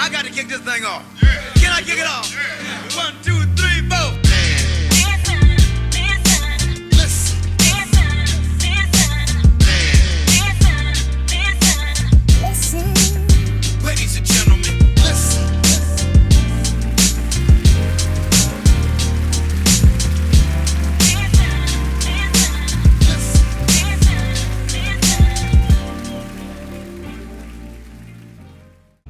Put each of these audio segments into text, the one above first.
I got to kick this thing off. Can I kick it off? 1, 2, 3, 4. Ladies and gentlemen, listen.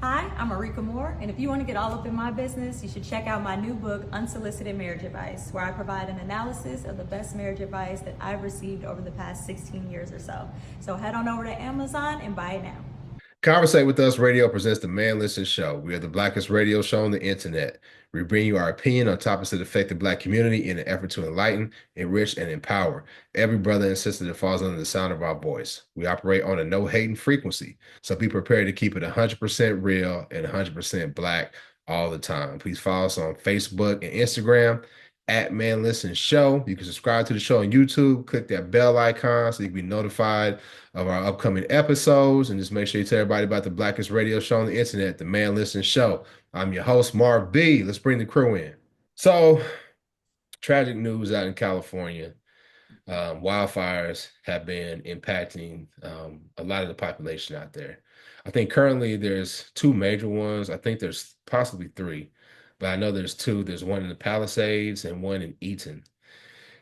Hi, I'm Marika Moore, and if you want to get all up in my business, you should check out my new book, Unsolicited Marriage Advice, where I provide an analysis of the best marriage advice that I've received over the past 16 years or so. So head on over to Amazon and buy it now. Conversate with Us Radio presents the Man Listen Show. We are the blackest radio show on the internet. We bring you our opinion on topics that affect the black community in an effort to enlighten, enrich, and empower every brother and sister that falls under the sound of our voice. We operate on a no-hating frequency, so be prepared to keep it 100% real and 100% black all the time. Please follow us on Facebook and Instagram at Man Listen Show. You can subscribe to the show on YouTube. Click that bell icon so you can be notified of our upcoming episodes, and just make sure you tell everybody about the blackest radio show on the internet, the Man Listen Show. I'm your host, Marv B. Let's bring the crew in. So, tragic news out in California. Wildfires have been impacting a lot of the population out there. I think currently there's two major ones. I think there's possibly three, but I know there's two. There's one in the Palisades and one in Eaton.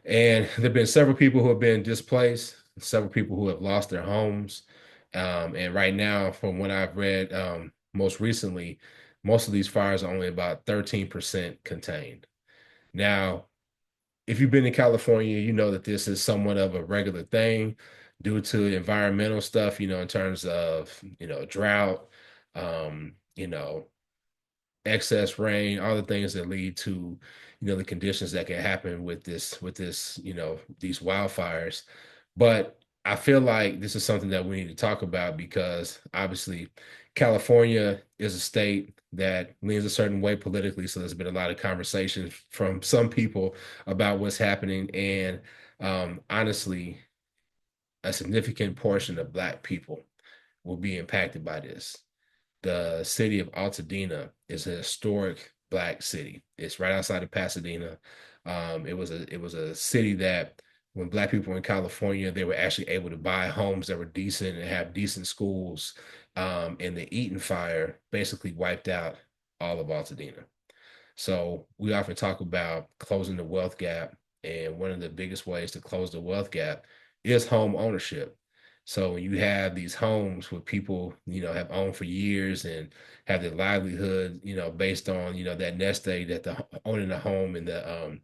And there have been several people who have been displaced, several people who have lost their homes. And right now, from what I've read most recently, most of these fires are only about 13% contained. Now, if you've been in California, you know that this is somewhat of a regular thing due to environmental stuff, in terms of, drought, um, you know, excess rain, all the things that lead to, the conditions that can happen with this, these wildfires. But I feel like this is something that we need to talk about because obviously California is a state that leans a certain way politically. So there's been a lot of conversation from some people about what's happening. And honestly, a significant portion of Black people will be impacted by this. The city of Altadena is a historic Black city. It's right outside of Pasadena. It was a city that when Black people were in California, they were actually able to buy homes that were decent and have decent schools. And the Eaton fire basically wiped out all of Altadena. So we often talk about closing the wealth gap, and one of the biggest ways to close the wealth gap is home ownership. So when you have these homes where people, have owned for years and have their livelihood, based on, that nest egg that the owning a home and the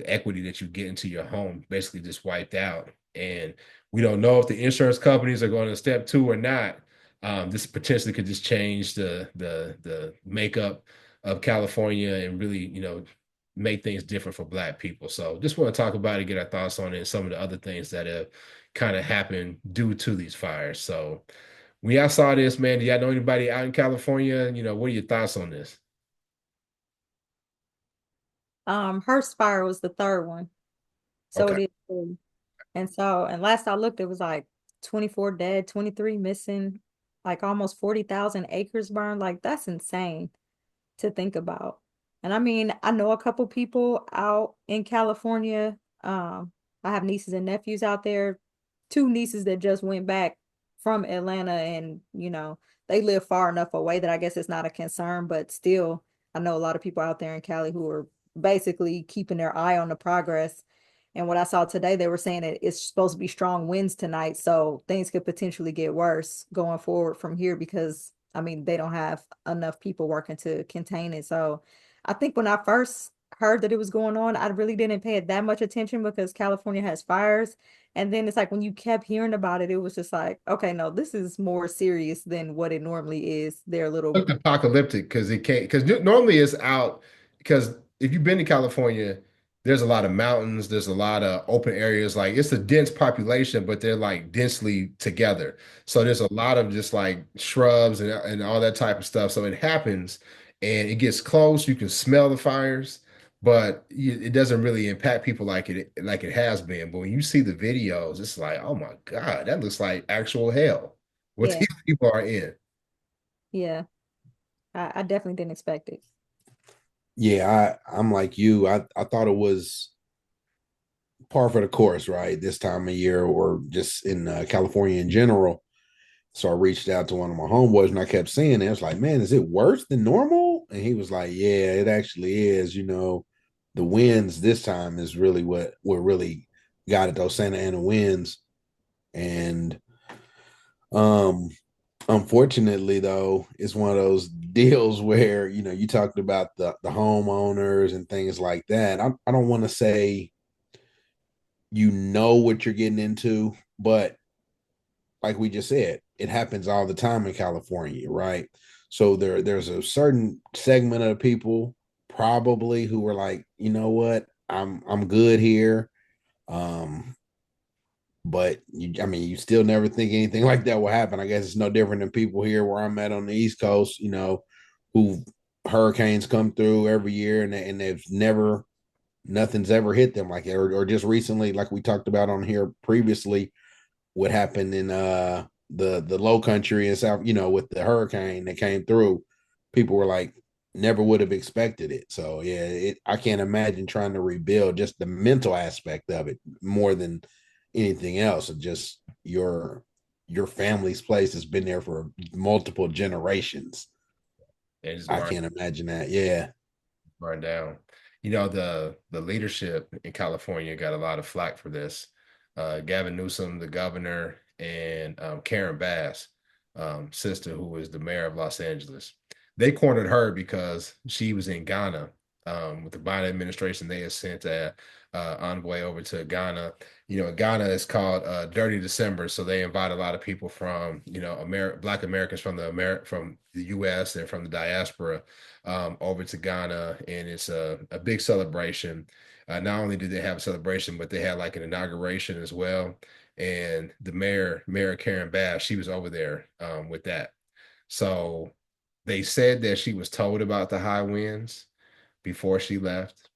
equity that you get into your home basically just wiped out. And we don't know if the insurance companies are going to step two or not. This potentially could just change the makeup of California and really, make things different for Black people. So just want to talk about it, get our thoughts on it, and some of the other things that have kind of happened due to these fires. So when y'all saw this, man, do y'all know anybody out in California? What are your thoughts on this? Hearst fire was the third one. So Okay. it is three. And last I looked, it was like 24 dead, 23 missing, like almost 40,000 acres burned. Like that's insane to think about. And I mean, I know a couple people out in California. I have nieces and nephews out there, two nieces that just went back from Atlanta, and they live far enough away that I guess it's not a concern, but still, I know a lot of people out there in Cali who are basically keeping their eye on the progress. And what I saw today, they were saying that it's supposed to be strong winds tonight, so things could potentially get worse going forward from here because I mean they don't have enough people working to contain it. So I think when I first heard that it was going on, I really didn't pay it that much attention because California has fires. And then it's like when you kept hearing about it, it was just like, okay, no, this is more serious than what it normally is. They're little. Looked apocalyptic because it can't, because normally it's out, because if you've been to California, there's a lot of mountains, there's a lot of open areas. Like it's a dense population, but they're like densely together. So there's a lot of just like shrubs and all that type of stuff. So it happens and it gets close. You can smell the fires, but it doesn't really impact people like it has been. But when you see the videos, it's like, oh my God, that looks like actual hell. What Yeah, these people are in. yeah. I definitely didn't expect it. Yeah, I'm like you. I thought it was par for the course, right? This time of year, or just in California in general. So I reached out to one of my homeboys and I kept saying it. I was like, man, is it worse than normal? And he was like, yeah, it actually is. The winds this time is really what really got it, those Santa Ana winds. And um unfortunately though, it's one of those deals where, you talked about the homeowners and things like that. I don't want to say what you're getting into, but like we just said, it happens all the time in California, right? So there's a certain segment of people probably who were like, you know what, I'm good here. Um, but I mean, you still never think anything like that will happen. I guess it's no different than people here where I'm at on the East Coast, who hurricanes come through every year and they've never nothing's ever hit them like that. Or just recently, like we talked about on here previously, what happened in the low country and south, with the hurricane that came through. People were like, never would have expected it. So yeah, I can't imagine trying to rebuild, just the mental aspect of it more than anything else. Just your family's place has been there for multiple generations. And it's I can't imagine that. Yeah. burned down. The leadership in California got a lot of flack for this. Gavin Newsom, the governor, and Karen Bass, sister, who was the mayor of Los Angeles. They cornered her because she was in Ghana. With the Biden administration, they had sent a envoy over to Ghana. Ghana is called Dirty December, so they invite a lot of people from, Black Americans from from the U.S. and from the diaspora over to Ghana, and it's a big celebration. Not only did they have a celebration, but they had like an inauguration as well. And the Mayor Karen Bass, she was over there with that. So they said that she was told about the high winds before she left.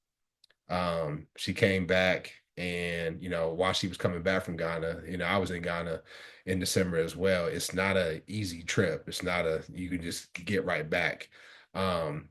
She came back, and while she was coming back from Ghana, I was in Ghana in December as well. It's not a easy trip. It's not you can just get right back.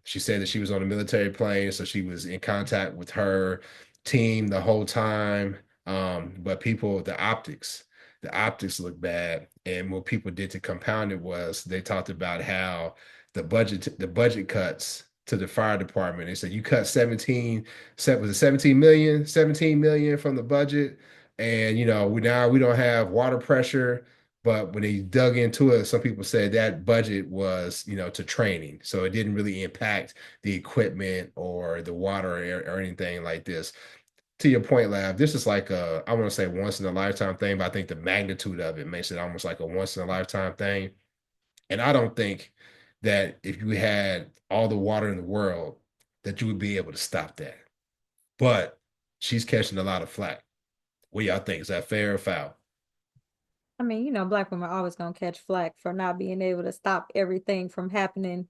She said that she was on a military plane, so she was in contact with her team the whole time. But the optics look bad. And what people did to compound it was they talked about how the budget cuts to the fire department. They said you cut 17 million, 17 million from the budget. And we don't have water pressure. But when they dug into it, some people said that budget was, to training. So it didn't really impact the equipment or the water or anything like this. To your point, Lab, this is like I want to say once in a lifetime thing, but I think the magnitude of it makes it almost like a once in a lifetime thing. And I don't think that if you had all the water in the world, that you would be able to stop that. But she's catching a lot of flack. What y'all think? Is that fair or foul? I mean, Black women are always gonna catch flack for not being able to stop everything from happening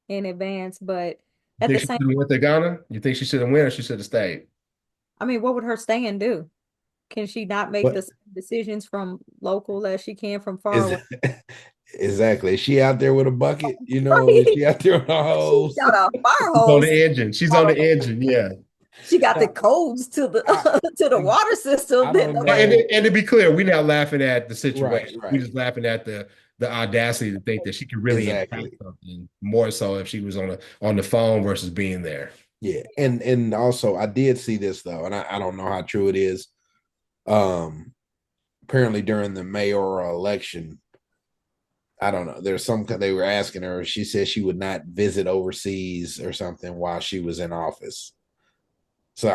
in advance. But You at think the she same, should have went to Ghana? You think she should have went or she should have stayed? I mean, what would her stand do? Can she not make the What same decisions from local as she can from far is away? it? Exactly. Is she out there with a bucket? Is Right. she out there with a She hose? got a fire She's on hose. the engine. She's on the engine. Yeah. She got the Now, codes to the I to the water system I that don't nobody. know. And to be clear, we're not laughing at the Right, situation. We're right. just laughing at the audacity to think that she could really impact Exactly. something more so if she was on the phone versus being there. Yeah. And also I did see this though, and I don't know how true it is. Um Apparently during the mayoral election, I don't know. There's some they were asking her. She said she would not visit overseas or something while she was in office. So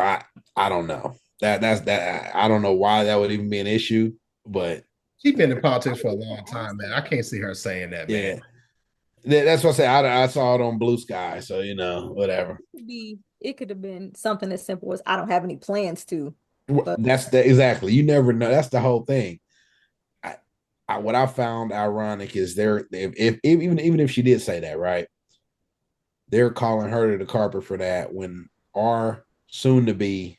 I don't know. That's that. I don't know why that would even be an issue, but She's been in politics for a long time, man. I can't see her saying that, man. yeah, that's what I say. I saw it on Blue Sky, so whatever. It could have been something as simple as I don't have any plans to. But That's the exactly. You never know. That's the whole thing. I, what I found ironic is if even if she did say that, right, they're calling her to the carpet for that when our soon to be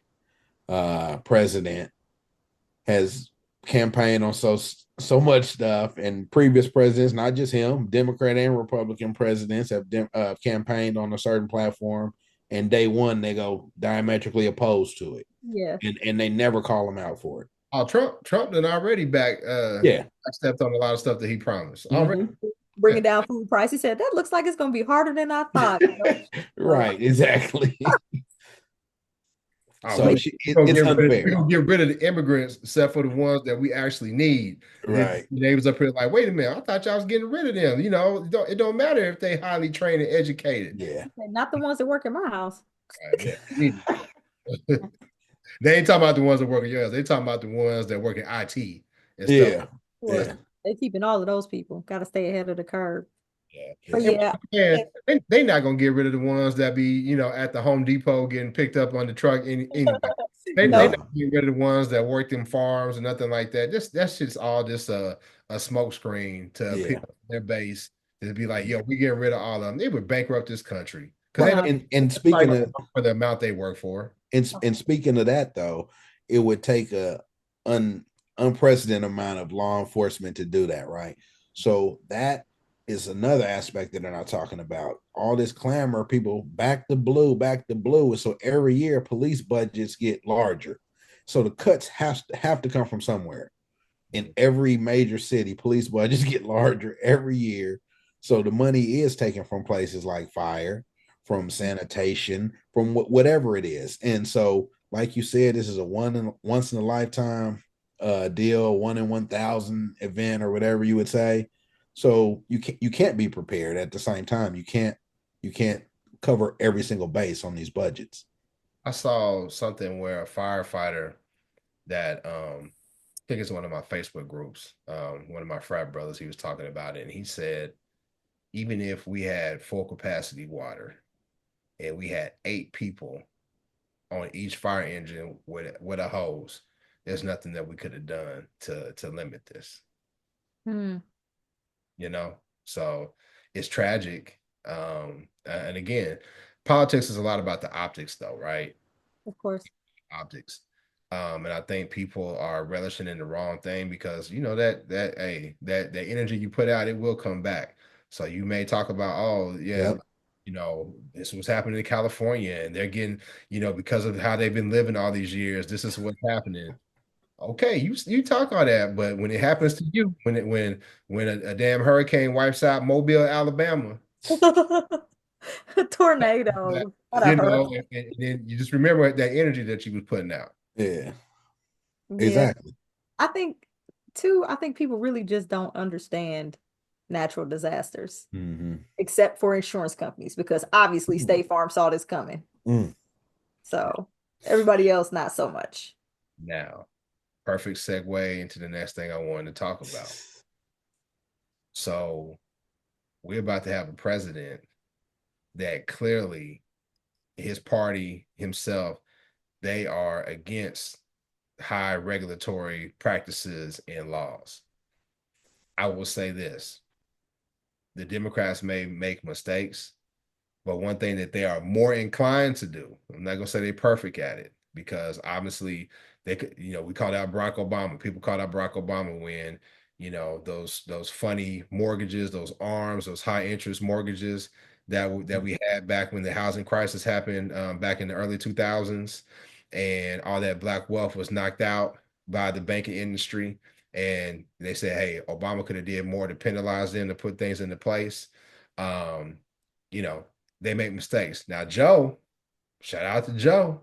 president has campaigned on so much stuff, and previous presidents, not just him, Democrat and Republican presidents have campaigned on a certain platform, and day one they go diametrically opposed to it, Yeah. and they never call them out for it. Oh, Trump done already stepped on a lot of stuff that he promised already. Mm-hmm. Bringing down food price. He said that looks like it's going to be harder than I thought. Right, exactly. Oh, So it's unfair. We're gonna get rid of the immigrants except for the ones that we actually need. And Right. then they was up here like, wait a minute, I thought y'all was getting rid of them. You know, it don't matter if they highly trained and educated. Yeah. Not the ones that work in my house. Yeah. They ain't talking about the ones that work in yours. They talking about the ones that work in IT and stuff. Yeah. They keeping all of those people. Got to stay ahead of the curve. Yeah. But yeah. They not gonna get rid of the ones that be, you know, at the Home Depot getting picked up on the truck anyway. They not get rid of the ones that work in farms and nothing like that. That's just all just a smoke screen to pick up their base. To be like, yo, we getting rid of all of them. They would bankrupt this country. And speaking of for the amount they work for. And speaking of that, though, it would take a unprecedented amount of law enforcement to do that, right? So that is another aspect that they're not talking about. All this clamor, people back the blue. And so every year police budgets get larger. So the cuts have to come from somewhere. In every major city, police budgets get larger every year. So the money is taken from places like fire, from sanitation, from whatever it is. And so, like you said, this is a once in a lifetime deal, 1 in 1,000 event or whatever you would say. So you can't be prepared at the same time. You can't cover every single base on these budgets. I saw something where a firefighter that I think it's one of my Facebook groups, one of my frat brothers, he was talking about it, and he said, even if we had full capacity water and we had 8 people on each fire engine with a hose, there's nothing that we could have done to limit this. You know, so it's tragic. And again, politics is a lot about the optics, though, right? Of course. Optics. And I think people are relishing in the wrong thing because you know that energy you put out, it will come back. So you may talk about, oh yeah, you know, this was happening in California and they're getting, you know, because of how they've been living all these years, this is what's happening. Okay, you talk all that, but when it happens to you, when a damn hurricane wipes out Mobile, Alabama, tornado, you know, and then you just remember that energy that you was putting out. Yeah, exactly. I think people really just don't understand natural disasters, except for insurance companies, because obviously State Farm saw this coming. So everybody else, not so much. Now, perfect segue into the next thing I wanted to talk about. So we're about to have a president that clearly his party himself, they are against high regulatory practices and laws. I will say this. The Democrats may make mistakes, but one thing that they are more inclined to do, I'm not going to say they're perfect at it, because obviously they could, you know, we called out Barack Obama. People called out Barack Obama when, you know, those funny mortgages, those ARMs, those high interest mortgages that we had back when the housing crisis happened back in the early 2000s, and all that black wealth was knocked out by the banking industry. And they said, hey, Obama could have did more to penalize them, to put things into place. You know, they make mistakes. Now, Joe, shout out to Joe.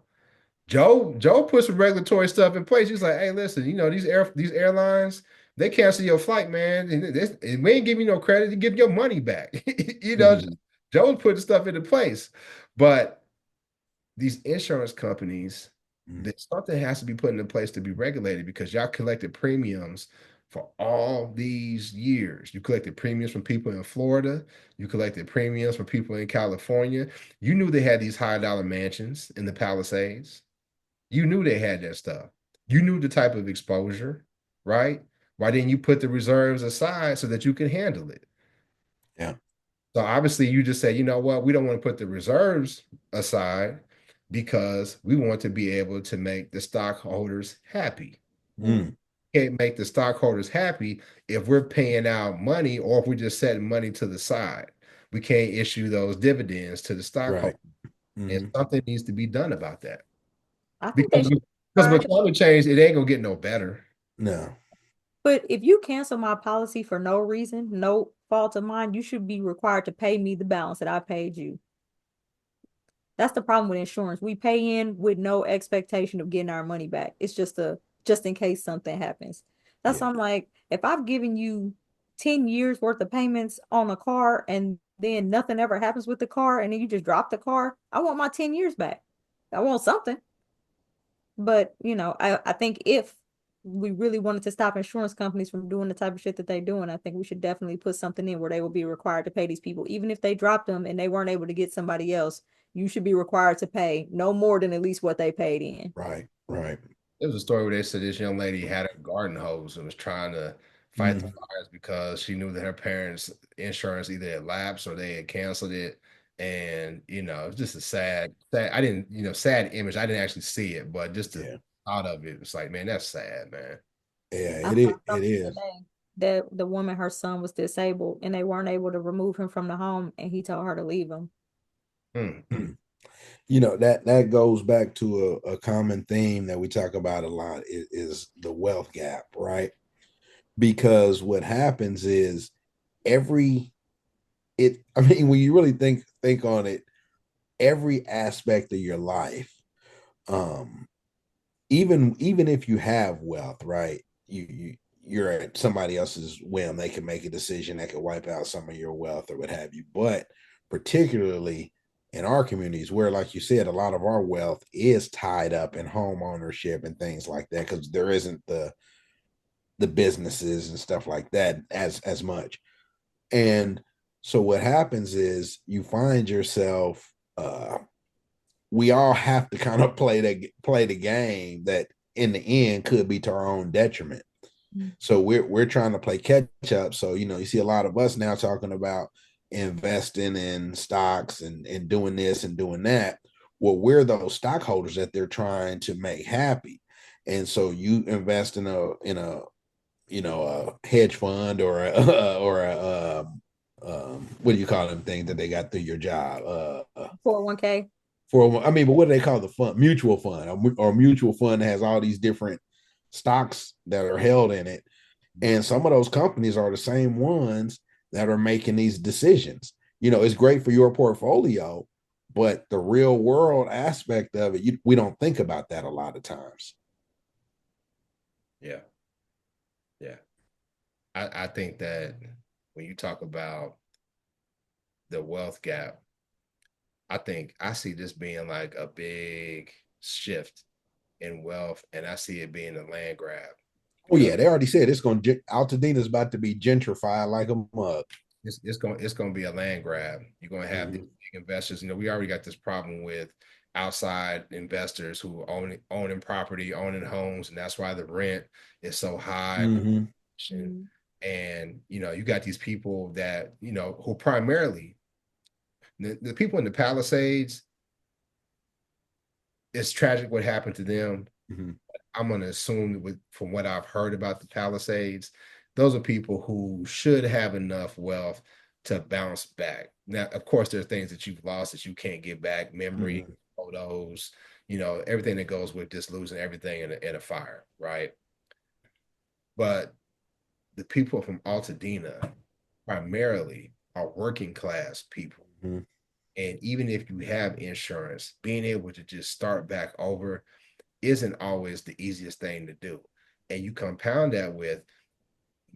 Joe put some regulatory stuff in place. He's like, hey, listen, you know, these airlines, they cancel your flight, man. And we ain't giving you no credit to give your money back. You know, Joe put the stuff into place. But these insurance companies, there's something has to be put into place to be regulated, because y'all collected premiums for all these years. You collected premiums from people in Florida. You collected premiums from people in California. You knew they had these high dollar mansions in the Palisades. You knew they had that stuff. You knew the type of exposure, right? Why didn't you put the reserves aside so that you can handle it? Yeah. So obviously you just say, you know what, we don't want to put the reserves aside because we want to be able to make the stockholders happy. can't make the stockholders happy if we're paying out money or if we're just setting money to the side. We can't issue those dividends to the Right. stockholders. And something needs to be done about that. I think they Because should because try with to, climate change, it ain't gonna get no better. No. but if you cancel my policy for no reason, no fault of mine, you should be required to pay me the balance that I paid you. That's the problem with insurance. We pay in with no expectation of getting our money back. It's just in case something happens. That's Yeah. why I'm like, if I've given you 10 years worth of payments on a car and then nothing ever happens with the car and then you just drop the car, I want my 10 years back. I want something. But I think if we really wanted to stop insurance companies from doing the type of shit that they're doing, I think we should definitely put something in where they will be required to pay these people. Even if they dropped them and they weren't able to get somebody else, you should be required to pay no more than at least what they paid in. Right. Right. There was a story where they said this young lady had a garden hose and was trying to fight the fires because she knew that her parents' insurance either had lapsed or they had canceled it. And it's just a sad. I didn't, sad image. I didn't actually see it, but just the Yeah. thought of it, it's like, man, that's sad, man. Yeah, I it saw is. It something is. today that the woman, her son was disabled and they weren't able to remove him from the home and he told her to leave him. Mm. That goes back to a common theme that we talk about a lot is the wealth gap, right? Because what happens is every it I mean, when you really think on it, every aspect of your life, um, even if you have wealth, right? You're at somebody else's whim. They can make a decision that could wipe out some of your wealth or what have you. But particularly in our communities, where, like you said, a lot of our wealth is tied up in home ownership and things like that, because there isn't the businesses and stuff like that as much. And so what happens is you find yourself we all have to kind of play the game that in the end could be to our own detriment. So we're trying to play catch up. So you see a lot of us now talking about investing in stocks and doing this and doing that. Well, we're those stockholders that they're trying to make happy. And so you invest in a hedge fund or a or a what do you call them things that they got through your job? 401k. I mean, but what do they call the fund? Mutual fund, or mutual fund that has all these different stocks that are held in it. And some of those companies are the same ones that are making these decisions. It's great for your portfolio, but the real world aspect of it, we don't think about that a lot of times. Yeah. Yeah. I think that when you talk about the wealth gap, I think I see this being like a big shift in wealth, and I see it being a land grab Oh because yeah, they already said Altadena's about to be gentrified like a mug. it's going to be a land grab. You're going to have these big investors. We already got this problem with outside investors who owning property, owning homes, and that's why the rent is so high. And you got these people that who primarily the people in the Palisades. It's tragic what happened to them. I'm going to assume from what I've heard about the Palisades, those are people who should have enough wealth to bounce back. Now, of course, there are things that you've lost that you can't get back, memory, photos, everything that goes with just losing everything in a fire, right? But the people from Altadena primarily are working class people. And even if you have insurance, being able to just start back over isn't always the easiest thing to do. And you compound that with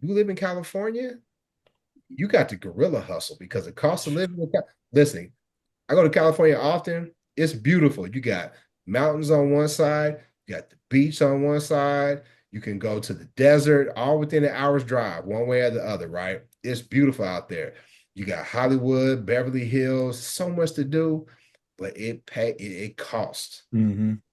you live in California, you got the gorilla hustle because the cost of living. Listen, I go to California often. It's beautiful. You got mountains on one side, you got the beach on one side. You can go to the desert, all within an hour's drive, one way or the other, right? It's beautiful out there. You got Hollywood, Beverly Hills, so much to do, but it costs.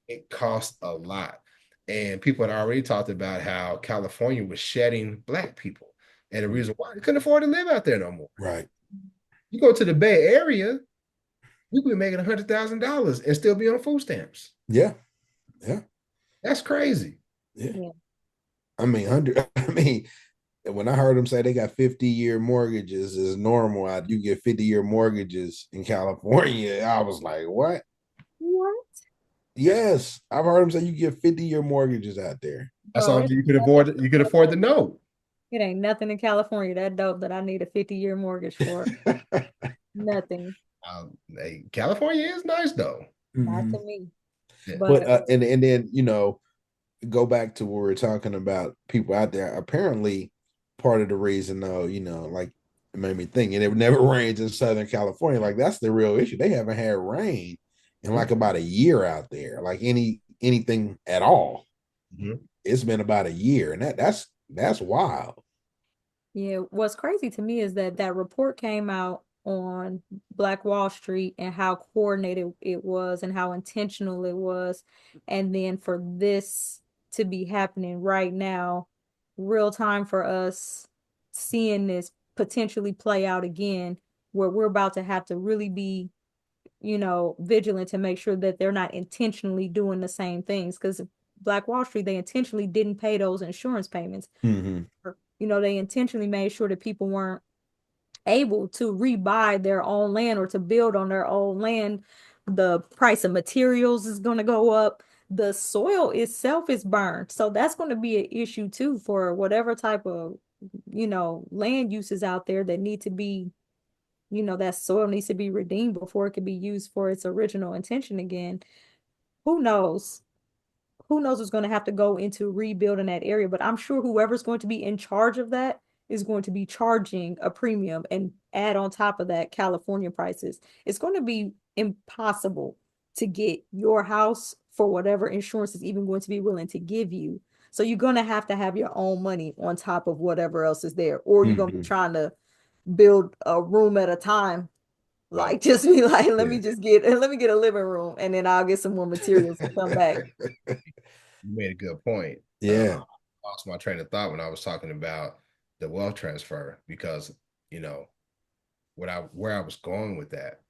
It costs a lot. And people had already talked about how California was shedding Black people. And the reason why they couldn't afford to live out there no more. Right. You go to the Bay Area, you could be making $100,000 and still be on food stamps. Yeah. Yeah. That's crazy. Yeah. I mean, 100. I mean, when I heard them say they got 50-year mortgages is normal, you get 50-year mortgages in California. I was like, what? What? Yes, I've heard them say you get 50-year mortgages out there. That's Bro, all you could afford. You could afford the note. it ain't nothing in California that dope that I need a 50-year mortgage for. Nothing. Hey, California is nice though. Not Mhm. to me. Yeah. But But and then go back to what we were talking about people out there. Apparently, part of the reason though, like it made me think, and it never rains in Southern California. Like that's the real issue. They haven't had rain in like about a year out there, like anything at all. Mhm. It's been about a year, and that's wild. yeah, what's crazy to me is that that report came out on Black Wall Street and how coordinated it was and how intentional it was. And then for this to be happening right now, real time for us seeing this potentially play out again, where we're about to have to really be, vigilant to make sure that they're not intentionally doing the same things. Because Black Wall Street, they intentionally didn't pay those insurance payments. Mm-hmm. They intentionally made sure that people weren't able to rebuy their own land or to build on their own land. The price of materials is going to go up. The soil itself is burned. So that's going to be an issue too for whatever type of, land uses out there that need to be, that soil needs to be redeemed before it can be used for its original intention again. Who knows? Who knows what's going to have to go into rebuilding that area, but I'm sure whoever's going to be in charge of that is going to be charging a premium and add on top of that California prices. It's going to be impossible to get your house for whatever insurance is even going to be willing to give you. So you're going to have your own money on top of whatever else is there, or you're going to be Mm-hmm. trying to build a room at a time. Well, Like just be like, Yeah. let me get a living room and then I'll get some more materials and come back. you made a good point. Yeah. I lost my train of thought when I was talking about the wealth transfer because you know where I was going with that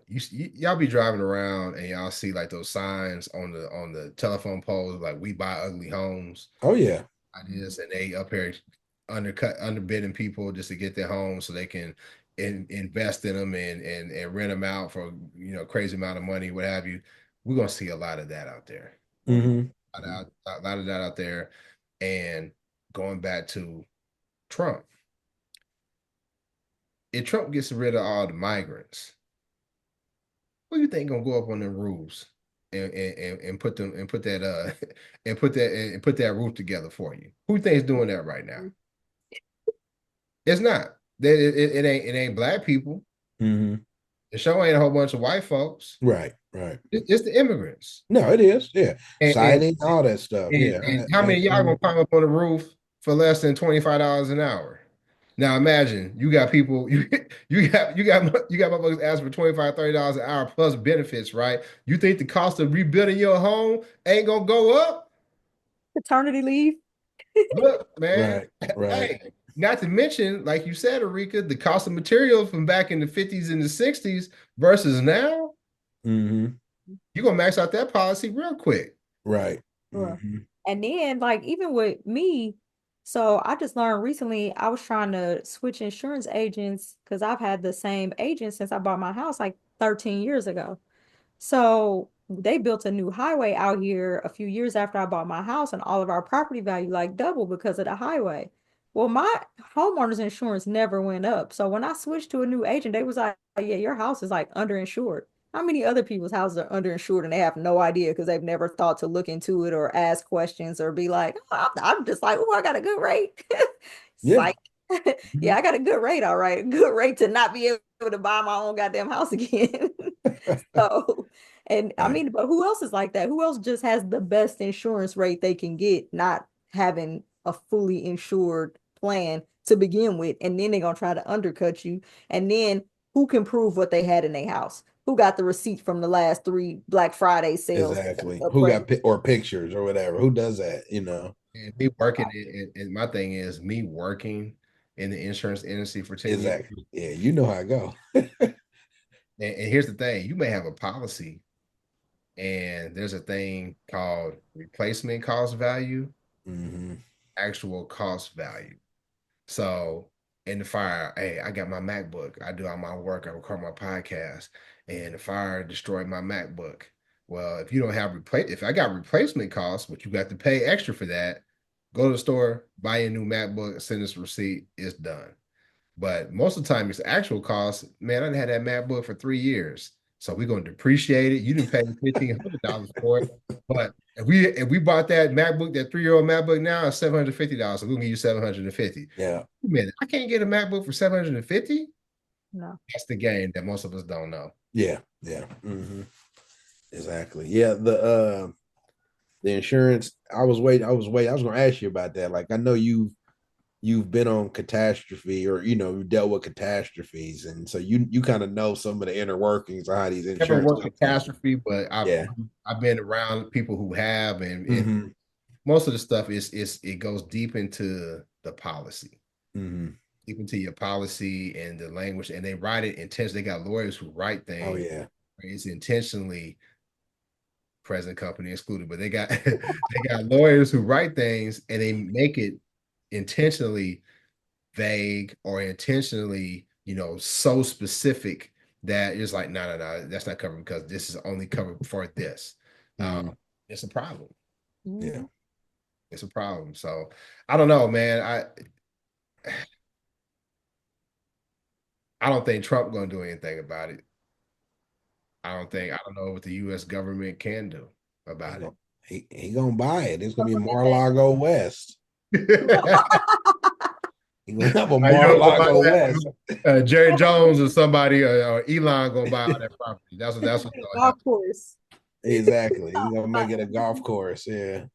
y'all be driving around and y'all see like those signs on the telephone poles like we buy ugly homes Oh yeah. ideas and they up here underbidding people just to get their homes so they can invest in them and rent them out for crazy amount of money what have you. We're gonna see a lot of that out there, Mm-hmm. a lot of that out there. And going back to Trump, if Trump gets rid of all the migrants, who do you think gonna go up on them roofs and put them and put that and put that roof together for you? Who you think is doing that right now? It's not. It ain't black people. Mm-hmm. The show ain't a whole bunch of white folks. Right. Right. It's the immigrants. No, it is. Yeah. And and, Siding, all that stuff. and, Yeah. and how many of y'all gonna climb up on the roof for less than $25 an hour? Now imagine you got people you got motherfuckers asking for $25-$30 an hour plus benefits, right? You think the cost of rebuilding your home ain't gonna go up? Paternity leave. Look, man, Right. Right. hey, not to mention, like you said, Erika, the cost of materials from back in the 50s and the 60s versus now, Mm-hmm. you're gonna max out that policy real quick. Right. Sure. Mm-hmm. And then, like, even with me, so I just learned recently, I was trying to switch insurance agents because I've had the same agent since I bought my house like 13 years ago. So they built a new highway out here a few years after I bought my house, and all of our property value like doubled because of the highway. Well, my homeowner's insurance never went up. So when I switched to a new agent, they was like, yeah, your house is like underinsured. How many other people's houses are underinsured and they have no idea because they've never thought to look into it or ask questions or be like, oh, I'm just like, oh, I got a good rate. Yeah. Psych. Mhm. Yeah, I got a good rate. All right. Good rate to not be able to buy my own goddamn house again. So, and I Right. mean, but who else is like that? Who else just has the best insurance rate they can get, not having a fully insured plan to begin with, and then they're gonna try to undercut you. And then who can prove what they had in their house? Who got the receipt from the last three Black Friday sales? Exactly. Who got or pictures or whatever? Who does that? And me working and my thing is me working in the insurance industry for 10 years. Exactly. Yeah, you know how I go. And here's the thing, you may have a policy and there's a thing called replacement cost value. actual cost value. So in the fire, hey, I got my MacBook. I do all my work. I record my podcast, and the fire destroyed my MacBook. Well, if you don't have if I got replacement costs, but you got to pay extra for that, go to the store, buy a new MacBook, send us a receipt, it's done. But most of the time, it's actual cost. Man, I had that MacBook for 3 years, so we're gonna depreciate it. You didn't pay $1,500 for it, but if we bought that MacBook, that 3-year-old MacBook now, it's $750. So we'll give you 750. Yeah. Man, I can't get a MacBook for 750. No. That's the game that most of us don't know. Yeah. Yeah. Exactly. Yeah. The insurance. I was going to ask you about that. Like, I know you've been on catastrophe, or you dealt with catastrophes, and so you kind of know some of the inner workings of how these Never insurance worked catastrophe, but Yeah. I've been around people who have, and most of the stuff it goes deep into the policy, deep into your policy and the language, and they write it intentionally. They got lawyers who write things. Oh yeah. It's intentionally, present company excluded, but they got they got lawyers who write things and they make it intentionally vague or intentionally, so specific that it's like, no, that's not covered because this is only covered for this. It's a problem. Yeah. It's a problem. So I don't know, man. I don't think Trump gonna do anything about it. I don't know what the US government can do about it. He gonna buy it. It's gonna be Mar-a-Lago West. He gonna have a Mar-a-Lago West. Jerry Jones or somebody or Elon gonna buy all that property. That's what golf course. Exactly. He's gonna make it a golf course. Yeah.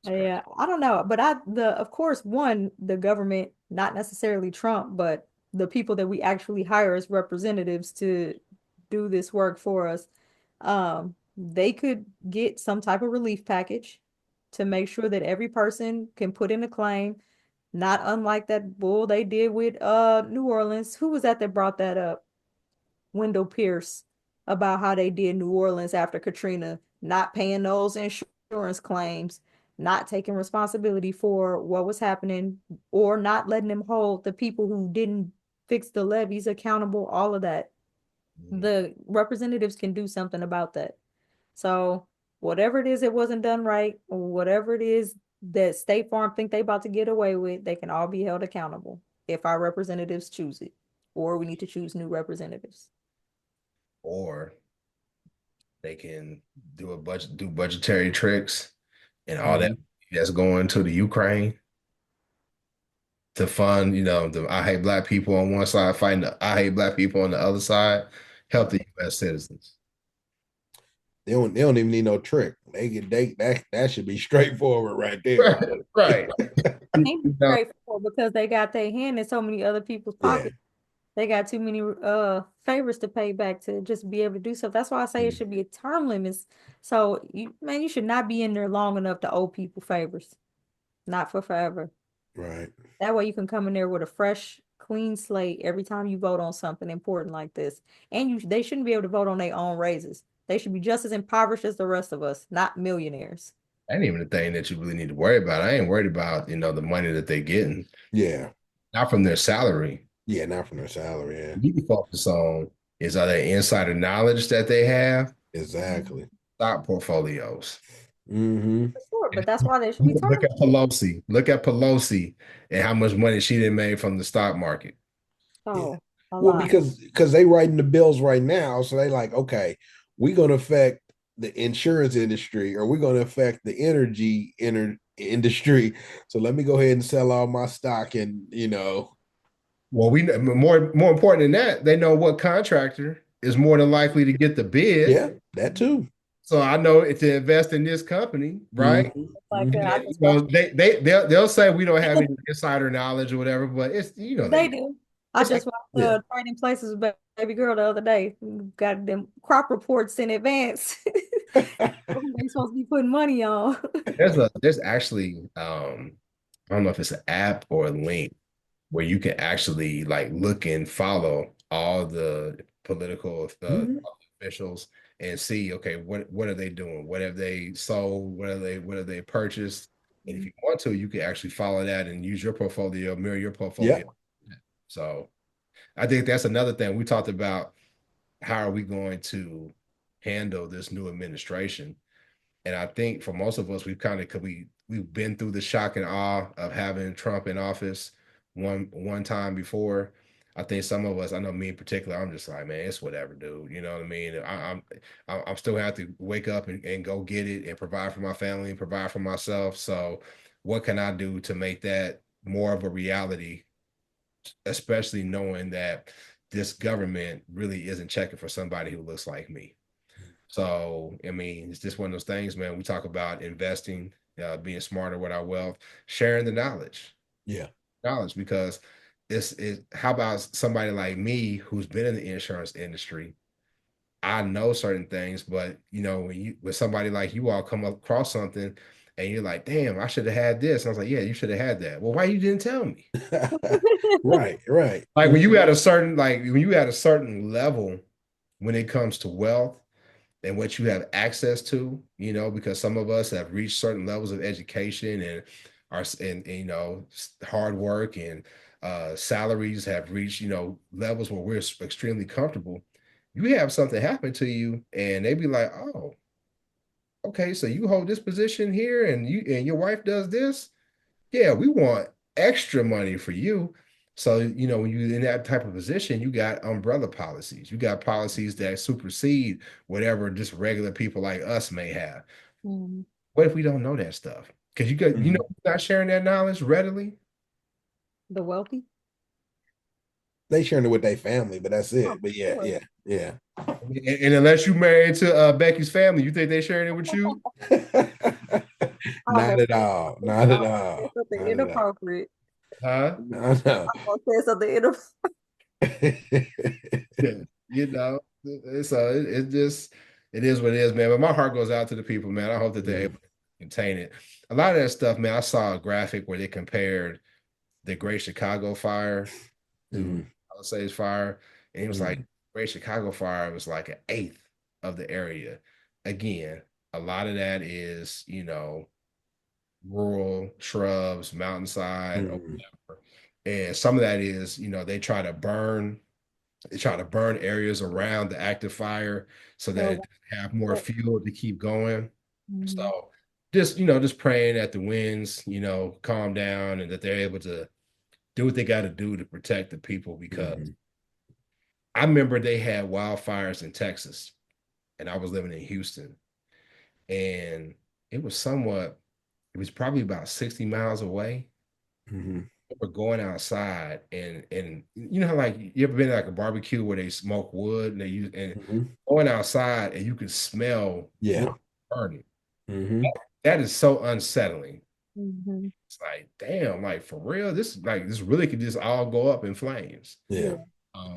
Yeah, I don't know, but of course, the government, not necessarily Trump, but the people that we actually hire as representatives to do this work for us, they could get some type of relief package to make sure that every person can put in a claim, not unlike that bull they did with New Orleans. Who was that brought that up? Wendell Pierce, about how they did New Orleans after Katrina, not paying those insurance claims, not taking responsibility for what was happening, or not letting them hold the people who didn't fix the levees accountable, all of that. The representatives can do something about that. So whatever it is that wasn't done right, or whatever it is that State Farm think they about to get away with, they can all be held accountable if our representatives choose it, or we need to choose new representatives. Or they can do budgetary tricks and all that's going to the Ukraine to fund, the I hate black people on one side fighting the I hate black people on the other side, help the US citizens. They don't even need no trick. That should be straightforward right there. Right. Ain't straightforward because they got their hand in so many other people's pockets. They got too many favors to pay back to just be able to do stuff. That's why I say it should be a term limits. So you should not be in there long enough to owe people favors. Not for forever. Right. That way you can come in there with a fresh, clean slate every time you vote on something important like this. And they shouldn't be able to vote on their own raises. They should be just as impoverished as the rest of us, not millionaires. That ain't even the thing that you really need to worry about. I ain't worried about, the money that they're getting. Yeah. Not from their salary. Yeah, not from their salary. Yeah. You can focus on are there insider knowledge that they have? Exactly. Stock portfolios. Sure, but that's why they should be Look at Pelosi. Look at Pelosi and how much money she didn't make from the stock market. Oh, yeah. Well, because they writing the bills right now, so they like, okay, we're going to affect the insurance industry, or we're going to affect the energy industry. So let me go ahead and sell all my stock, and Well, we more important than that, they know what contractor is more than likely to get the bid. Yeah, that too. So I know to invest in this company, right? They'll say we don't have any insider knowledge or whatever, but it's they do. I just went trading places with baby girl the other day. Got them crop reports in advance. They supposed to be putting money on. There's actually I don't know if it's an app or a link where you can actually look and follow all the political officials and see, okay, what are they doing? What have they sold? What have they purchased? And if you want to, you can actually follow that and use your portfolio, mirror your portfolio. Yeah. So I think that's another thing we talked about. How are we going to handle this new administration? And I think for most of us, we've been through the shock and awe of having Trump in office one time before. I think some of us, I know me in particular, I'm just like, man, it's whatever, dude. You know what I mean? I'm still have to wake up and go get it and provide for my family and provide for myself. So what can I do to make that more of a reality, especially knowing that this government really isn't checking for somebody who looks like me? So, I mean, it's just one of those things, man. We talk about investing, being smarter with our wealth, sharing the knowledge, Yeah. because how about somebody like me who's been in the insurance industry? I know certain things, but when somebody like you all come across something and you're like, damn, I should have had this. And I was like, yeah, you should have had that. Well, why you didn't tell me? Right. Like when you at a certain level when it comes to wealth and what you have access to, because some of us have reached certain levels of education and hard work and salaries have reached, levels where we're extremely comfortable. You have something happen to you and they be like, oh, okay, so you hold this position here and your wife does this. Yeah, we want extra money for you. So, when you're in that type of position, you got umbrella policies. You got policies that supersede whatever just regular people like us may have. Mm. What if we don't know that stuff? Because not sharing that knowledge readily. The wealthy? They sharing it with their family, but that's Oh, it. But yeah, sure. yeah. And unless you married to Becky's family, you think they sharing it with you? Not at all. Not at all. Something Not at all. inappropriate. Huh? No, no. I'm gonna say something inappropriate. Yeah, so it just it is what it is, man. But my heart goes out to the people, man. I hope that they're able to contain it. A lot of that stuff, man. I saw a graphic where they compared the Great Chicago Fire to Palisades Fire, and it was like Great Chicago Fire was like an eighth of the area. Again, a lot of that is rural shrubs, mountainside, or whatever. And some of that is they try to burn areas around the active fire so that it have more fuel to keep going. So just praying that the winds, calm down and that they're able to do what they got to do to protect the people because I remember they had wildfires in Texas and I was living in Houston and it was probably about 60 miles away. We're going outside and you know how like you ever been to like a barbecue where they smoke wood and they use and going outside and you can smell wood burning. That is so unsettling. It's like, damn, like for real, this really could just all go up in flames. Yeah.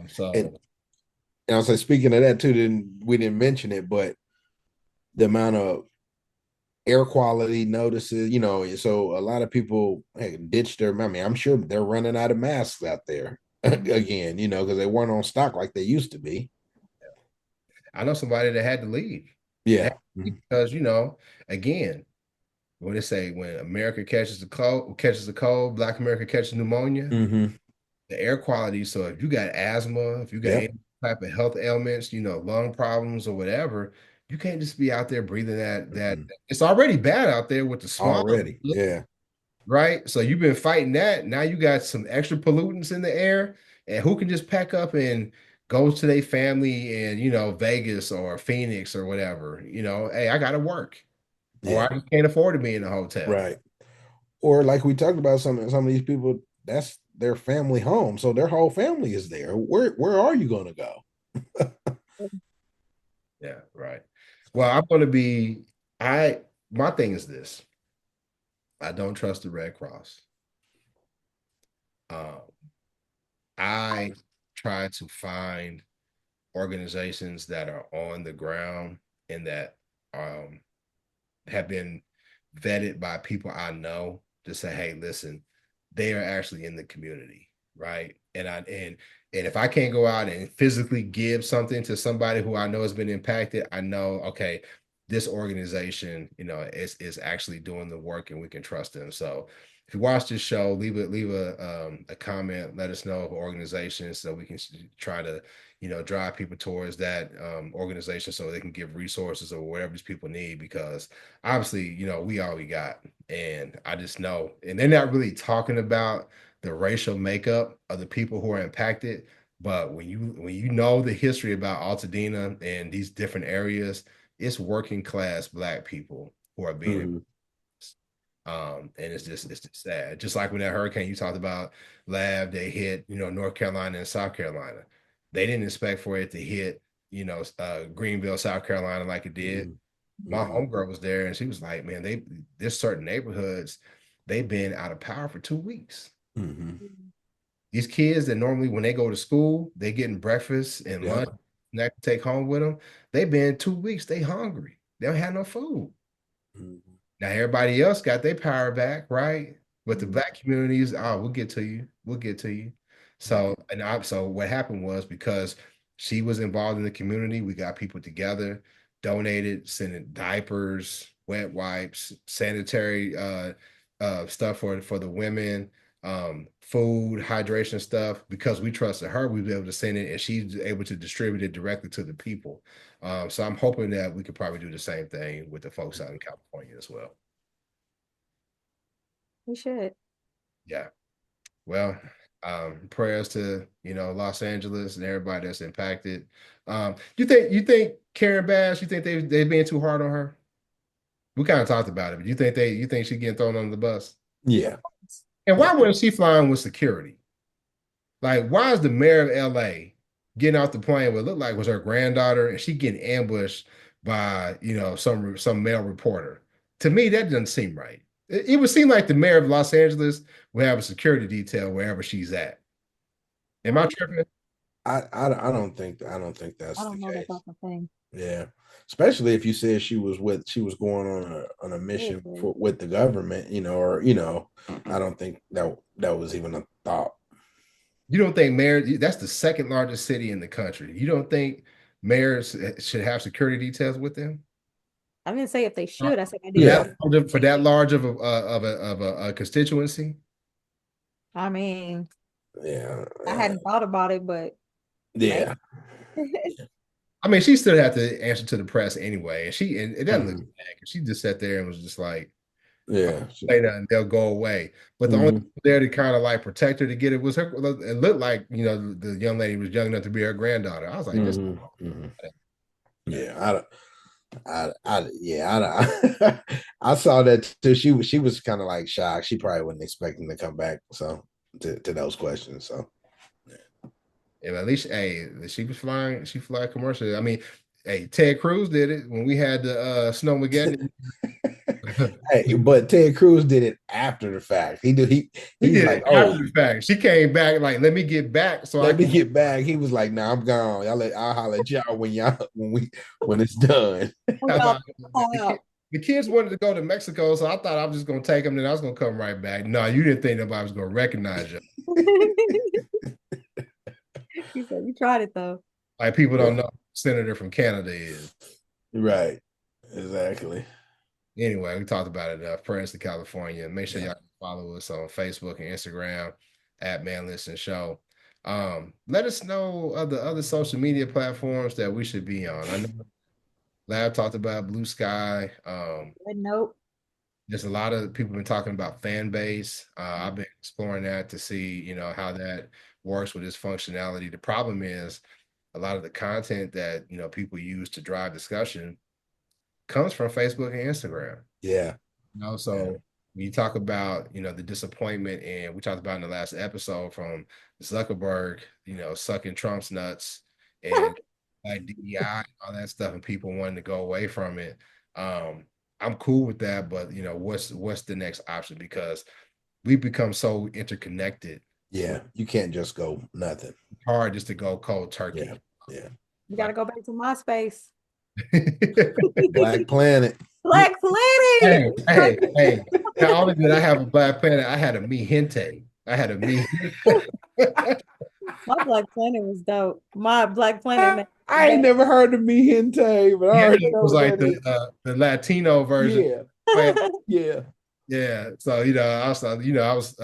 So and I was like, speaking of that too, we didn't mention it, but the amount of air quality notices, so a lot of people ditch their, I mean, I'm sure they're running out of masks out there again, because they weren't on stock like they used to be. I know somebody that had to leave. Yeah. Because, again, what they say, when America catches the cold, Black America catches pneumonia, the air quality. So if you got asthma, if you got any type of health ailments, lung problems or whatever, you can't just be out there breathing that. It's already bad out there with the smog. Already, yeah. Right. So you've been fighting that. Now you got some extra pollutants in the air, and who can just pack up and go to their family in, Vegas or Phoenix or whatever. Hey, I gotta work. Or I can't afford to be in a hotel. Right. Or like we talked about, some of these people, that's their family home. So their whole family is there. Where are you gonna go? Yeah, right. Well, I'm gonna be my thing is this. I don't trust the Red Cross. I try to find organizations that are on the ground and that have been vetted by people I know to say, hey, listen, they are actually in the community, right? And if I can't go out and physically give something to somebody who I know has been impacted, I know, okay, this organization, is actually doing the work and we can trust them. So if you watch this show, leave a comment, let us know of organizations so we can try to, drive people towards that organization so they can give resources or whatever these people need, because obviously, we all we got. And I just know, and they're not really talking about the racial makeup of the people who are impacted. But when you know the history about Altadena and these different areas, it's working class Black people who are being Mm-hmm. and it's just sad. Just like when that hurricane you talked about, they hit, North Carolina and South Carolina. They didn't expect for it to hit, Greenville, South Carolina like it did. My Mm-hmm. homegirl was there and she was like, man, there's certain neighborhoods, they've been out of power for 2 weeks. Mm-hmm. These kids that normally when they go to school, they getting breakfast and Yeah. lunch, snack to take home with them. They've been 2 weeks, they hungry. They don't have no food. Mm-hmm. Now everybody else got their power back, right? But the Mhm. Black communities, oh, we'll get to you. We'll get to you. So what happened was, because she was involved in the community, we got people together, donated, sending diapers, wet wipes, sanitary stuff for the women, food, hydration stuff. Because we trusted her, we be able to send it, and she's able to distribute it directly to the people. So I'm hoping that we could probably do the same thing with the folks out in California as well. We should. Yeah. Well, prayers to, Los Angeles and everybody that's impacted. You think Karen Bass, you think they being too hard on her? We kind of talked about it, but you think she getting thrown under the bus? Yeah. And Yeah. why wasn't she flying with security? Like, why is the mayor of LA getting off the plane what looked like was her granddaughter, and she getting ambushed by, some male reporter? To me, that doesn't seem right. It would seem like the mayor of Los Angeles would have a security detail wherever she's at. Am I tripping? I don't think I that's the don't know that case. that's a thing. Yeah. Especially if you said she was going on a mission Seriously. with the government, or I don't think that was even a thought. You don't think that's the second largest city in the country. You don't think mayors should have security details with them? I didn't say if they should. I said I For didn't know. that large of a constituency? I mean, Yeah. I hadn't thought about it, but Yeah. I mean, she still had to answer to the press anyway, and it doesn't look Mhm. bad because she just sat there and was just like, Yeah. say nothing, they'll go away. But the only Mhm. people there to kind of like protect her to get it was her. It looked like the young lady was young enough to be her granddaughter. I was like, this. Mhm. Mhm. Yeah. I I saw that too. She was kind of like shocked. She probably wasn't expecting to come back. So to those questions. So And at least, hey, she was flying. She fly commercially. I mean, hey, Ted Cruz did it when we had the Snowmageddon. hey, but Ted Cruz did it after the fact. He He he's did like, it oh, after the fact. She came back like, let me get back so I let me can. get back. He was like, nah, I'm gone. I'll holler at y'all when it's done. I thought Oh, the kids wanted to go to Mexico, so I thought I was just gonna take them, and I was gonna come right back. No, you didn't think nobody was gonna recognize you. He said you tried it though. Like people don't know who the senator from Canada is. Right. Exactly. Anyway, we talked about it enough. Prayers to California. Make sure y'all follow us on Facebook and Instagram at Man Listen Show. Let us know of the other social media platforms that we should be on. I know Lab talked about Blue Sky. Nope. There's a lot of people been talking about fan base. I've been exploring that to see, how that works with its functionality. The problem is a lot of the content that, people use to drive discussion comes from Facebook and Instagram. Yeah. So when you talk about, the disappointment, and we talked about in the last episode from Zuckerberg, sucking Trump's nuts and like DEI, all that stuff, and people wanting to go away from it. I'm cool with that, but what's the next option? Because we've become so interconnected. Yeah. You can't just go nothing. It's hard just to go cold turkey. Yeah. You gotta go back to MySpace. Black Planet. Black Planet. Hey. Not only did I have a Black Planet, I had a Mi Gente. I had a Mi. My Black Planet was dope. My Black Planet name I ain't never heard of me Hente, but I Yeah, already it know was what like that is. the Latino version. Yeah, Playing, yeah, yeah. So I was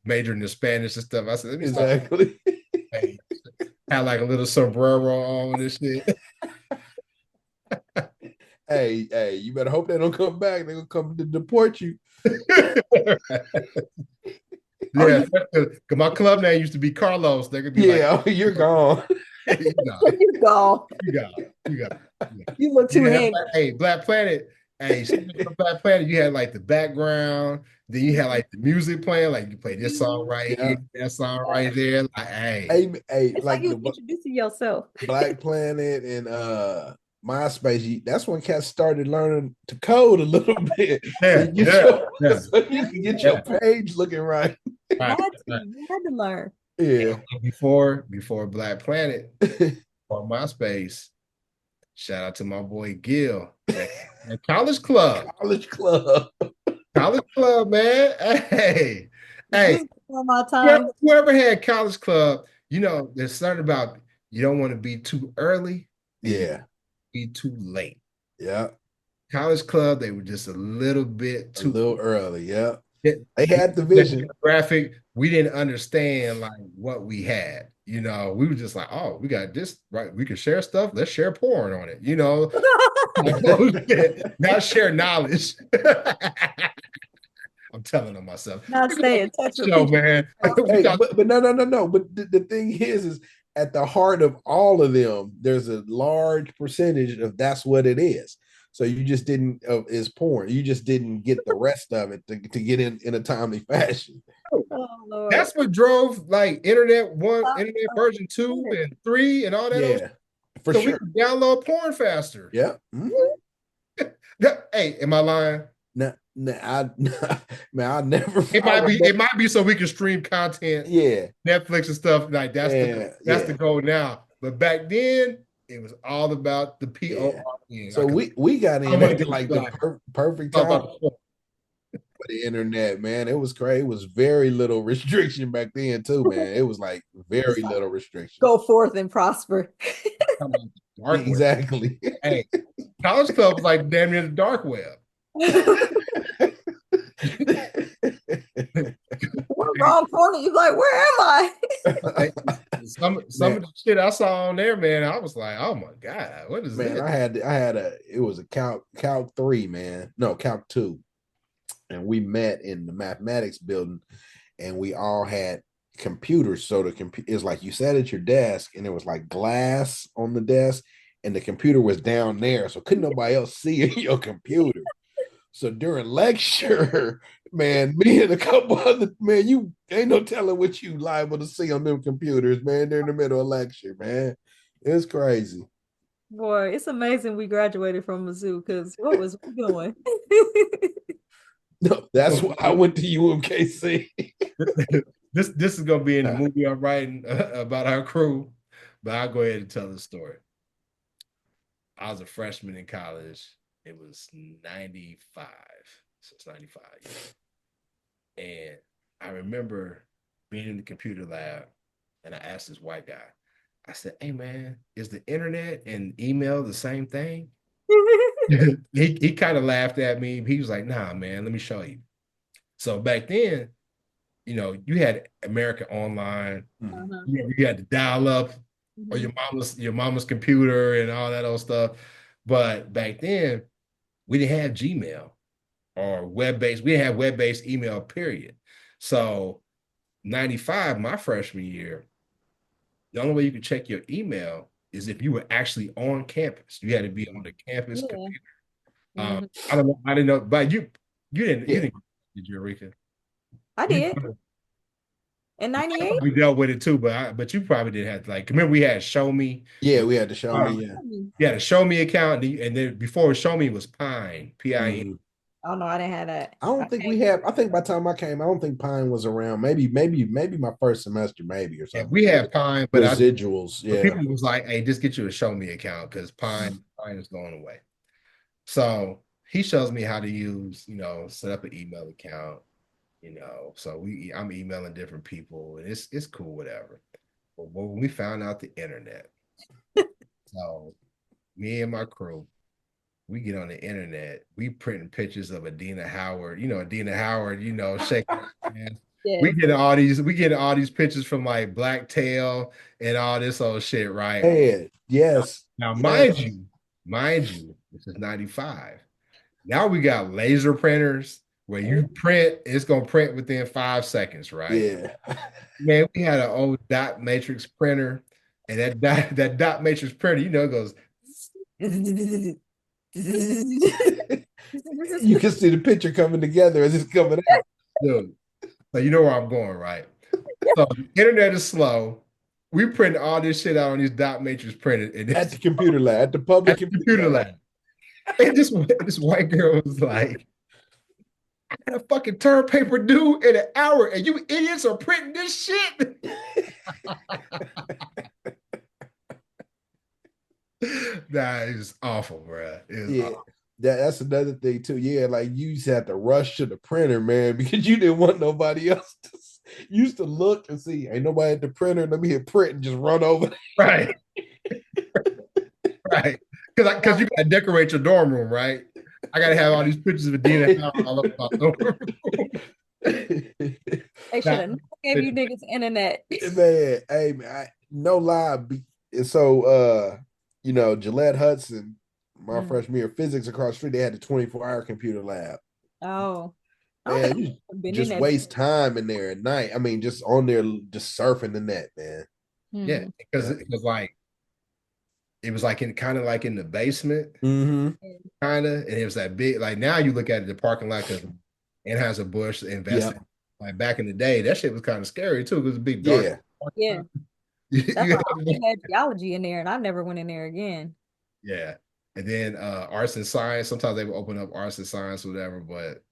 majoring in Spanish and stuff. I said, let me start. exactly. Hey, had like a little sombrero on and shit. Hey, you better hope they don't come back. They're gonna come to deport you. Oh, Yeah, 'cause my club name used to be Carlos. They're gonna be like, yeah, you're gone. you got it, You go. you got it, you got it. Yeah, You look too yeah. angry. Hey, Black Planet. Hey, speaking of Black Planet, you had like the background, then you had like the music playing, like you play this song right Yeah. here, that song right there. Like, hey, Hey, It's like like you the introducing yourself. Black Planet and MySpace, that's when cats started learning to code a little bit. So yeah, you get yeah, your yeah, so you can get yeah. your page looking right. Right, right. You had to learn. Yeah. Before Black Planet or MySpace, shout out to my boy Gil at College Club. College Club. College Club, man. Hey, This hey, is before my time. whoever had College Club, there's something about you don't want to be too early and you Yeah. be too late. Yeah. College Club, they were just a little bit A too little early. Yeah. it- They had the vision. graphic. We didn't understand like what we had. We were just like, oh, we got this, right? We can share stuff. Let's share porn on it. Like, oh, shit. Not share knowledge. I'm telling them myself. Not stay in touch with Show, people. man. We Hey, got but no. But the thing is at the heart of all of them, there's a large percentage of that's what it is. So you just didn't is porn. You just didn't get the rest of it to get in a timely fashion. Oh Lord. that's what drove like internet Oh, version 2 and 3 and all that old Yeah, for so we sure. could download porn faster. Yeah. Mhm. Hey, am I lying? No, man, I never. It might be so we can stream content, Yeah, Netflix and stuff. Like yeah, that's the yeah, goal now. But back then, it was all about the yeah. PORN. So we got I in want to at get like the like perfect talk time about the for the internet, man. It was crazy. It was very little restriction back then too, man. It was like very little restriction. go forth and prosper. dark web. Exactly. Hey, College Club was like damn near the dark web. What wrong corner? You like, where am I? Some of the shit I saw on there, man, I was like, oh my God, what is Man, this? I had it was a Calc 3, man. No, Calc 2. And we met in the mathematics building and we all had computers. So the computer is like you sat at your desk and there was like glass on the desk and the computer was down there. So couldn't nobody else see your computer. So during lecture, man, me and a couple other man, you ain't no telling what you liable to see on them computers, man. They're in the middle of lecture, man. It's crazy. Boy, it's amazing we graduated from Mizzou because what was we doing? No, that's why I went to UMKC. This is gonna be in the movie I'm writing about our crew, but I'll go ahead and tell the story. I was a freshman in college. It was 95. So it's 95. Yeah. And I remember being in the computer lab and I asked this white guy, I said, hey man, is the internet and email the same thing? he kind of laughed at me. He was like, nah, man, let me show you. So back then, you had America Online, Uh-huh. you had to dial up or your mama's computer and all that old stuff. But back then, we didn't have Gmail or web-based, we didn't have web-based email, period. So 95, my freshman year, the only way you could check your email is if you were actually on campus. You had to be on the campus Yeah. computer. Mhm. I don't know, I didn't know, but you didn't, Yeah. did you, Eureka? I did in '98. We dealt with it too, but you probably didn't have to like. Remember, we had Show Me. Yeah, we had to show me. Yeah. You had a Show Me account, and then before Show Me was Pine, Pine. Mhm. Oh no, I didn't have that. I don't think we have. I think by the time I came, I don't think Pine was around. Maybe my first semester, maybe or Yeah, something. we had Pine, but Residuals. but Yeah. people was like, "Hey, just get you a Show Me account because Pine is going away." So he shows me how to use, set up an email account. So I'm emailing different people, and it's cool, whatever. But when we found out the internet, so me and my crew, we get on the internet, we printing pictures of Adina Howard, Adina Howard, shaking hands. Yes. We get all these pictures from like Blacktail and all this old shit, right? Man, yes. Now, Yes. mind you, this is 95. Now we got laser printers where you print, it's gonna print within 5 seconds, right? Yeah. Man, we had an old dot matrix printer, and that dot matrix printer, goes, You can see the picture coming together as it's coming out. dude. So you know where I'm going, right? So the internet is slow. We print all this shit out on these dot matrix printed At the computer lab, at the public computer lab. And this white girl was like, I got a fucking term paper due in an hour, and you idiots are printing this shit. Nah, it's awful, bro. Yeah. That's another thing too. Yeah, like you used to have to rush to the printer, man, because you didn't want nobody else to you used to look and see, ain't nobody at the printer. Let me hit print and just run over. Right. Right. Because you gotta decorate your dorm room, right? I gotta have all these pictures of Adina all over my dorm room. They should have gave you niggas internet. Man, hey man, no lie. So Gillette Hudson, my freshman year of physics across the street, they had the 24-hour computer lab. Oh. Man, you just waste time in there at night. I mean, just on there, just surfing the net, man. Yeah, because it was like in kind of like in the basement, Mm-hmm. kind of, and it was that big. Like now you look at it, the parking lot because Anheuser-Busch invested. Yep. Like back in the day, that shit was kind of scary too. It was a big dark. Yeah. That's why I had geology in there, and I never went in there again. Yeah, and then arts and science. Sometimes they would open up arts and science, or whatever. But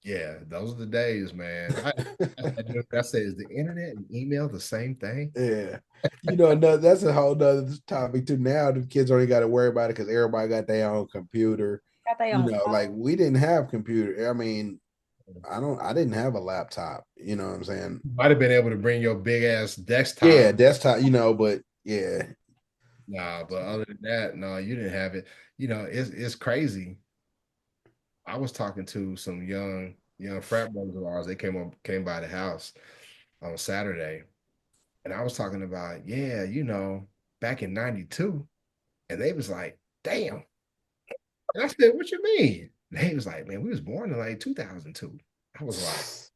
yeah, those are the days, man. I say, is the internet and email the same thing? Yeah. No, that's a whole nother topic too. Now the kids only got to worry about it because everybody got their own computer. Got their own phone. Like we didn't have computer. I mean, I didn't have a laptop. You know what I'm saying? Might have been able to bring your big ass desktop. Yeah, desktop, but yeah. Nah, but other than that, no, you didn't have it. It's crazy. I was talking to some young frat brothers of ours. They came by the house on Saturday, and I was talking about, back in '92, and they was like, "Damn." And I said, "What you mean?" And they was like, "Man, we was born in like 2002." I was like,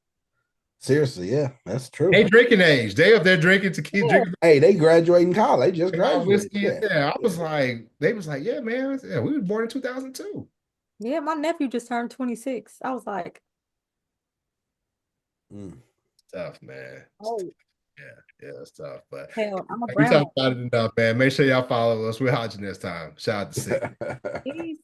seriously, yeah, that's true. They drinking age. They up there drinking to keep drinking. Hey, they graduating college. They just graduated. Yeah. I was like, they was like, yeah, man, yeah, we were born in 2002. Yeah, my nephew just turned 26. I was like, tough, man. Oh. Yeah, it's tough. But hell, I'm a we talked about it enough, man. Make sure y'all follow us. We'll holler you next time. Shout out to Sid. Peace.